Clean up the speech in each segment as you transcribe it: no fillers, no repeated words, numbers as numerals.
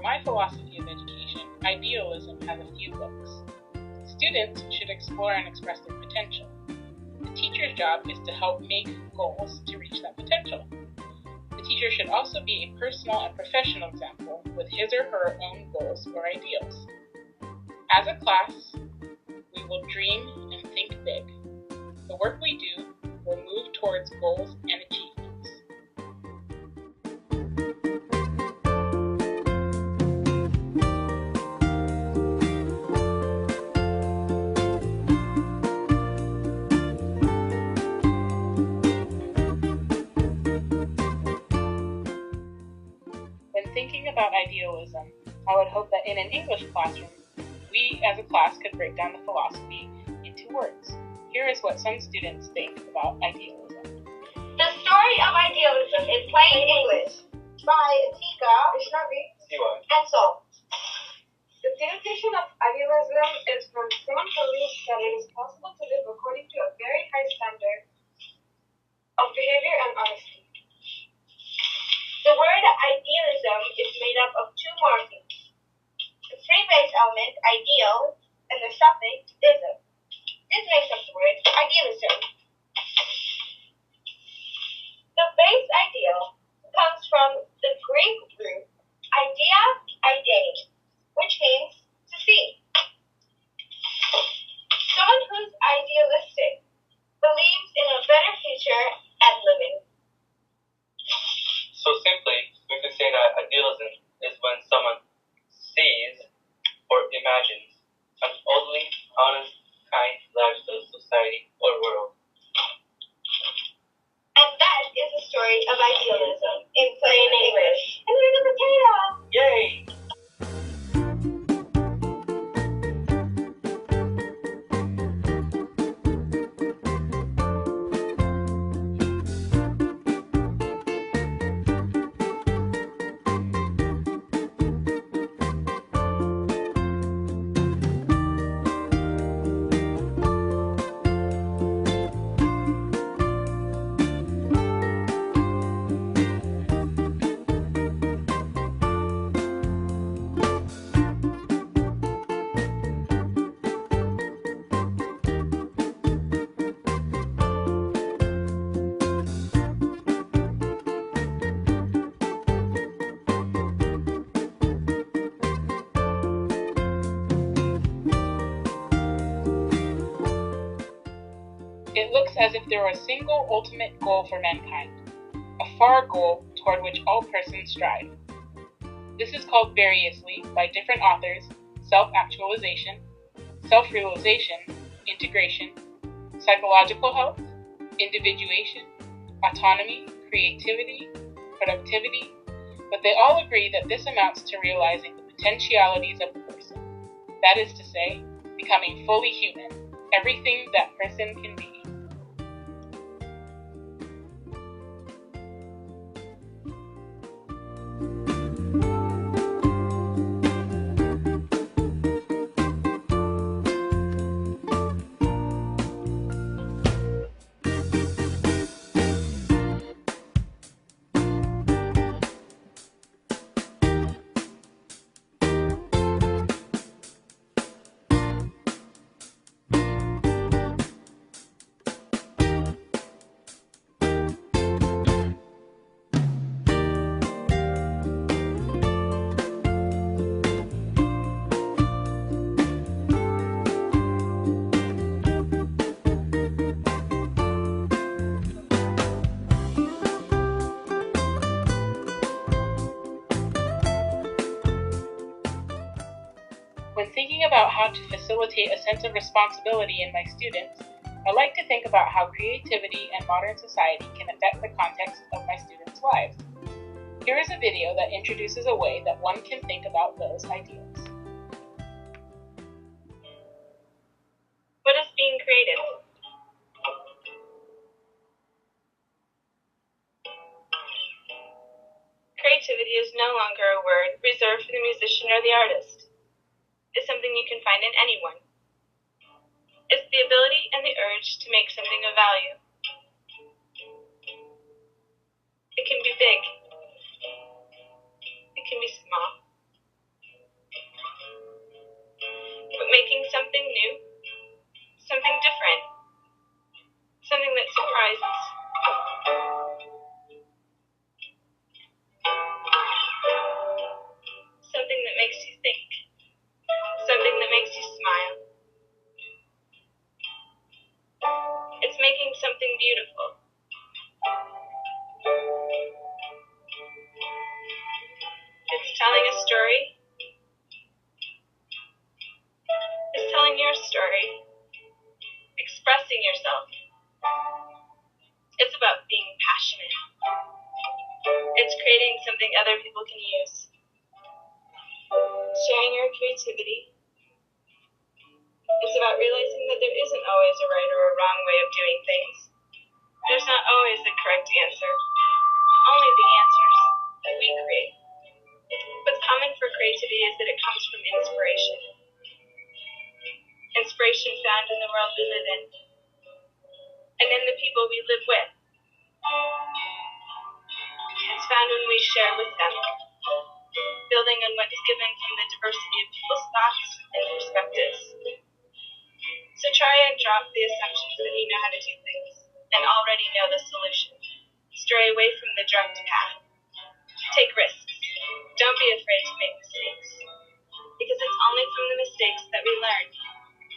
For my philosophy of education, Idealism has a few books. Students should explore and express their potential. The teacher's job is to help make goals to reach that potential. The teacher should also be a personal and professional example with his or her own goals or ideals. As a class, we will dream and think big. The work we do will move towards goals and achievements. When thinking about idealism, I would hope that in an English classroom, we as a class could break down the philosophy into words. Here is what some students think about idealism. The story of idealism in plain English by Tika, and so. The definition of idealism is when someone believes that it is possible to live according to a very high standard of behavior and honesty. The word idealism is made up of two morphemes, the free-base element, ideal, and the suffix, ism. This makes up the word idealism. The base ideal comes from the Greek root idea, which means to see. Someone who's idealistic believes in a better future and living. So simply, we could say that idealism is when someone sees or imagines an orderly, honest, kind, lifestyle, society, or world. And that is the story of idealism in plain English. And we're the potato! Yay! It looks as if there were a single ultimate goal for mankind, a far goal toward which all persons strive. This is called variously by different authors self-actualization, self-realization, integration, psychological health, individuation, autonomy, creativity, productivity, but they all agree that this amounts to realizing the potentialities of the person. That is to say, becoming fully human, everything that person can be. When thinking about how to facilitate a sense of responsibility in my students, I like to think about how creativity and modern society can affect the context of my students' lives. Here is a video that introduces a way that one can think about those ideals. What is being creative? Creativity is no longer a word reserved for the musician or the artist. It's something you can find in anyone. It's the ability and the urge to make something of value. It can be big. It can be small. It's creating something other people can use. Sharing your creativity. It's about realizing that there isn't always a right or a wrong way of doing things. There's not always the correct answer, only the answers that we create. What's common for creativity is that it comes from inspiration. Inspiration found in the world we live in, and in the people we live with. It's found when we share with them, building on what's given from the diversity of people's thoughts and perspectives. So try and drop the assumptions that you know how to do things and already know the solution. Stray away from the direct path. Take risks. Don't be afraid to make mistakes, because it's only from the mistakes that we learn,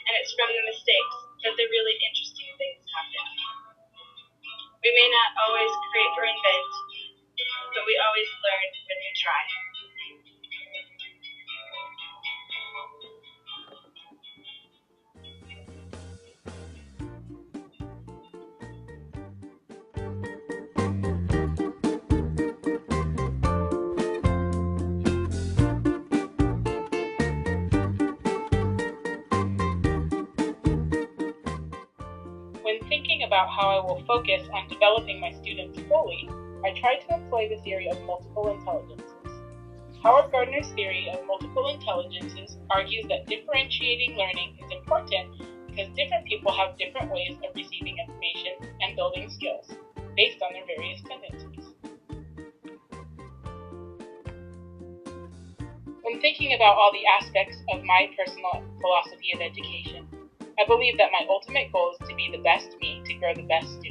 and it's from the mistakes that the really interesting things happen. We may not always create or invent, but we always learn when we try. When thinking about how I will focus on developing my students fully, I try to employ the theory of multiple intelligences. Howard Gardner's theory of multiple intelligences argues that differentiating learning is important because different people have different ways of receiving information and building skills based on their various tendencies. When thinking about all the aspects of my personal philosophy of education, I believe that my ultimate goal is to be the best me to grow the best